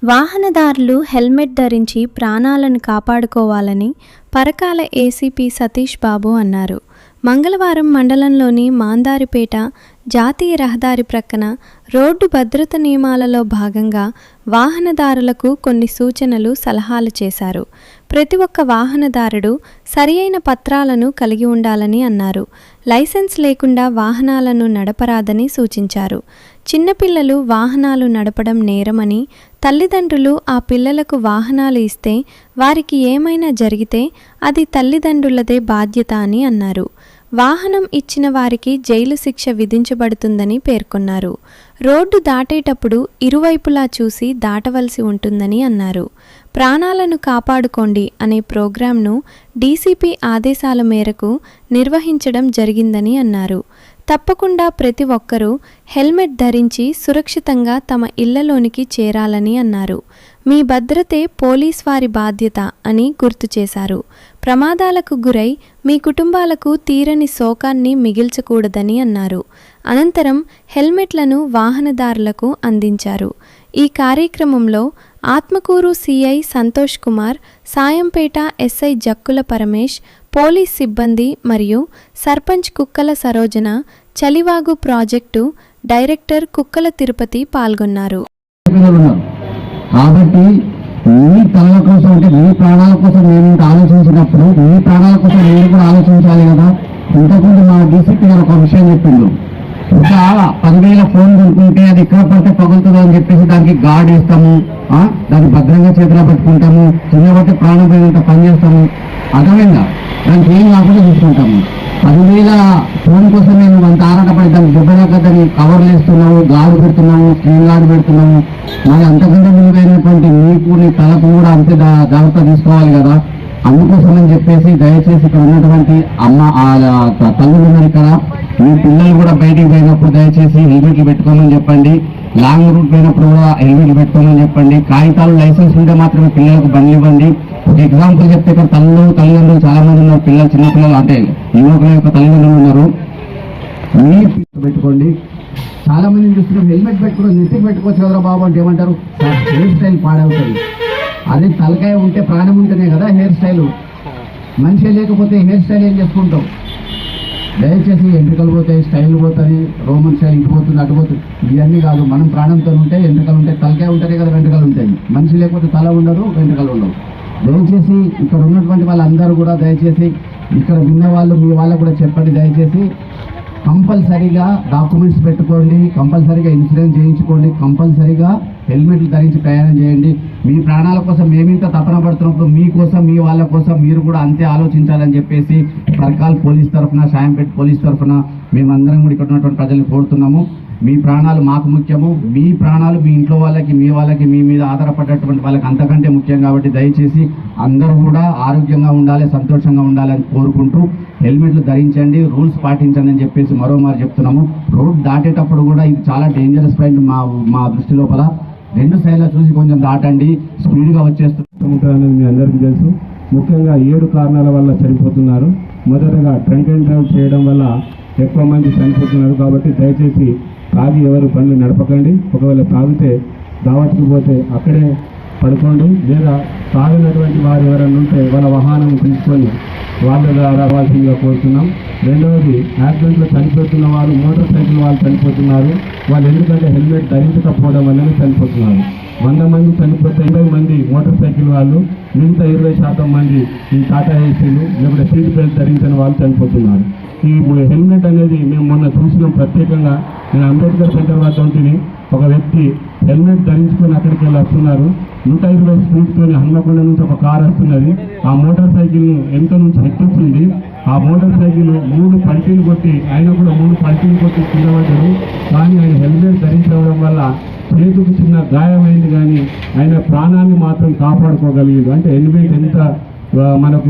వాహనదారులు హెల్మెట్ ధరించి ప్రాణాలను కాపాడుకోవాలని పరకాల ఏసీపీ సతీష్ బాబు అన్నారు. మంగళవారం మండలంలోని మాందారిపేట జాతీయ రహదారి ప్రక్కన రోడ్డు భద్రత నియమాలలో భాగంగా వాహనదారులకు కొన్ని సూచనలు, సలహాలు చేశారు. ప్రతి ఒక్క వాహనదారుడు సరియైన పత్రాలను కలిగి ఉండాలని అన్నారు. లైసెన్స్ లేకుండా వాహనాలను నడపరాదని సూచించారు. చిన్నపిల్లలు వాహనాలు నడపడం నేరమని, తల్లిదండ్రులు ఆ పిల్లలకు వాహనాలు ఇస్తే వారికి ఏమైనా జరిగితే అది తల్లిదండ్రులదే బాధ్యత అని అన్నారు. వాహనం ఇచ్చిన వారికి జైలు శిక్ష విధించబడుతుందని పేర్కొన్నారు. రోడ్డు దాటేటప్పుడు ఇరువైపులా చూసి దాటవలసి ఉంటుందని అన్నారు. ప్రాణాలను కాపాడుకోండి అనే ప్రోగ్రాంను డీసీపీ ఆదేశాల మేరకు నిర్వహించడం జరిగిందని అన్నారు. తప్పకుండా ప్రతి ఒక్కరూ హెల్మెట్ ధరించి సురక్షితంగా తమ ఇళ్లలోనికి చేరాలని అన్నారు. మీ భద్రతే పోలీస్ వారి బాధ్యత అని గుర్తు చేశారు. ప్రమాదాలకు గురై మీ కుటుంబాలకు తీరని శోకాన్ని మిగిల్చకూడదని అన్నారు. అనంతరం హెల్మెట్లను వాహనదారులకు అందించారు. ఈ కార్యక్రమంలో Atmakur CI Santosh Kumar, Sayampet SI Jakkula Paramesh, police సిబ్బంది మరియు సర్పంచ్ కుక్కల సరోజన, చలివాగు ప్రాజెక్టు డైరెక్టర్ కుక్కల తిరుపతి పాల్గొన్నారు. కాబట్టి మీ తలల కోసం, అంటే మీ ప్రాణాల కోసం మేము ఆలోచించినప్పుడు మీ ప్రాణాల కోసం మీరు కూడా ఆలోచించాలి కదా. ఇంతకుముందు మా డీసీపీ గారు ఒక విషయం చెప్పిండు. ఇంకా 10,000 ఫోన్ కొనుక్కుంటే అది ఎక్కడ పడితే పగులుతుందో అని చెప్పేసి దానికి గార్డ్ వేస్తాము, దాన్ని భద్రంగా చేతిలో పెట్టుకుంటాము, చిన్న బట్టి ప్రాణం పోయినంత పని చేస్తాము. అర్థమైందా? దానికి ఏం కాకుండా చూసుకుంటాము. 10,000 ఫోన్ కోసం మేము అంత ఆరాటపడి దానికి దెబ్బదాకా దాన్ని కవర్లు వేస్తున్నాము, గాడు పెడుతున్నాము, స్క్రీన్ గార్డు పెడుతున్నాము. మరి అంతకంటే విలువైనటువంటి నీకు, నీ తలకు కూడా అంతే జాగ్రత్త తీసుకోవాలి కదా. అందుకోసం అని చెప్పేసి దయచేసి ఇక్కడ ఉన్నటువంటి తల్లులు ఉన్నారు ఇక్కడ, మీ పిల్లలు కూడా బయటికి పోయినప్పుడు దయచేసి హెల్మెట్లు పెట్టుకోమని చెప్పండి. లాంగ్ రూట్ పోయినప్పుడు కూడా హెల్మెట్లు పెట్టుకోమని చెప్పండి. కాగితాలు, లైసెన్స్ ఉంటే మాత్రమే పిల్లలకు బండ్లు ఇవ్వండి. ఒక ఎగ్జాంపుల్ చెప్తే ఇక్కడ తల్లిదండ్రులు చాలా మంది ఉన్నారు, పిల్లలు, చిన్నపిల్లలు అంటే యువకుల యొక్క తల్లిదండ్రులు ఉన్నారు. మీ పెట్టుకోండి. చాలా మందిని చూస్తున్నాం, హెల్మెట్ పెట్టుకుని నెత్తికి పెట్టుకోవచ్చు కదరా బాబు అంటే ఏమంటారు, హెయిర్ స్టైల్ పాడవుతుంది. అదే తలకాయ ఉంటే ప్రాణం ఉంటేనే కదా హెయిర్ స్టైల్. మనిషి లేకపోతే హెయిర్ స్టైల్ ఏం చేసుకుంటాం? దయచేసి ఎంట్రికలు పోతాయి, స్టైల్ పోతుంది, రోమన్ స్టైల్ ఇటు పోతుంది, అటు పోతుంది. ఇవన్నీ కాదు. మనం ప్రాణంతో ఉంటే ఎంట్రికలు ఉంటాయి, తలకాయ ఉంటేనే కదా వెంట్రుకలు ఉంటాయి. మనిషి లేకపోతే తల ఉండదు, వెంట్రుకలు ఉండవు. దయచేసి ఇక్కడ ఉన్నటువంటి వాళ్ళందరూ కూడా దయచేసి ఇక్కడ విన్న వాళ్ళు మీ వాళ్ళకు కూడా చెప్పండి. దయచేసి కంపల్సరీగా డాక్యుమెంట్స్ పెట్టుకోండి, కంపల్సరీగా ఇన్సూరెన్స్ చేయించుకోండి, కంపల్సరీగా హెల్మెట్లు ధరించి ప్రయాణం చేయండి. మీ ప్రాణాల కోసం మేమింత తపన పడుతున్నప్పుడు మీకోసం, మీ వాళ్ళ కోసం మీరు కూడా అంతే ఆలోచించాలని చెప్పేసి పరకాల్ పోలీస్ తరఫున, సాయంపేట పోలీస్ తరఫున మేమందరం కూడా ఇక్కడ ఉన్నటువంటి ప్రజల్ని కోరుతున్నాము. మీ ప్రాణాలు మాకు ముఖ్యము. మీ ప్రాణాలు మీ ఇంట్లో వాళ్ళకి, మీ వాళ్ళకి, మీ మీద ఆధారపడేటువంటి వాళ్ళకి అంతకంటే ముఖ్యం. కాబట్టి దయచేసి అందరూ కూడా ఆరోగ్యంగా ఉండాలి, సంతోషంగా ఉండాలని కోరుకుంటూ హెల్మెట్లు ధరించండి, రూల్స్ పాటించండి అని చెప్పేసి మరోమారు చెప్తున్నాము. రోడ్ దాటేటప్పుడు కూడా ఇది చాలా డేంజరస్ పాయింట్. మా దృష్టి లోపల 2 సైడ్ల చూసి కొంచెం దాటండి, స్పీడ్గా వచ్చేస్తుంటారనేది మీ అందరికీ తెలుసు. ముఖ్యంగా 7 కారణాల వల్ల చనిపోతున్నారు. మొదటగా డ్రంక్ అండ్ డ్రైవ్ చేయడం వల్ల ఎక్కువ మంది చనిపోతున్నారు. కాబట్టి దయచేసి తాగి ఎవరు బండ్లు నడపకండి. ఒకవేళ తాగితే దావత్కి పోతే అక్కడే పడుకోండి, లేదా తాగినటువంటి వారు ఎవరైనా ఉంటే వాళ్ళ వాహనం తీసుకొని వాళ్ళ ద్వారా రావాల్సిందిగా కోరుతున్నాం. రెండవది, యాక్సిడెంట్లో చనిపోతున్న వాళ్ళు మోటార్ సైకిల్ వాళ్ళు చనిపోతున్నారు. వాళ్ళు ఎందుకంటే హెల్మెట్ ధరించకపోవడం వల్లనే చనిపోతున్నారు. 100 మంది చనిపోతే 80 మంది మోటార్ సైకిల్ వాళ్ళు, మిగతా 20% మంది ఈ టాటా ఏసీలు లేకపోతే సీట్ బెల్ట్ ధరించని వాళ్ళు చనిపోతున్నారు. ఈ హెల్మెట్ అనేది మేము మొన్న చూసినాం ప్రత్యేకంగా. నేను అంబేద్కర్ సెంటర్ వద్ద ఉంటుంది, ఒక వ్యక్తి హెల్మెట్ ధరించుకొని అక్కడికి వెళ్ళి వస్తున్నారు. 120 స్పీడ్తో హన్మకొండ నుంచి ఒక కారు వస్తున్నది. ఆ మోటార్ సైకిల్ను ఎంత నుంచి ఎక్కించింది. ఆ మోటార్ సైకిల్ 3 పల్టీలు కొట్టి, ఆయన కూడా 3 పల్టీలు కొట్టి కింద పడ్డాడు. కానీ ఆయన హెల్మెట్ ధరించడం వల్ల చేతికి చిన్న గాయమైంది, కానీ ఆయన ప్రాణాన్ని మాత్రం కాపాడుకోగలిగాడు. అంటే హెల్మెట్ ఎంత మనకు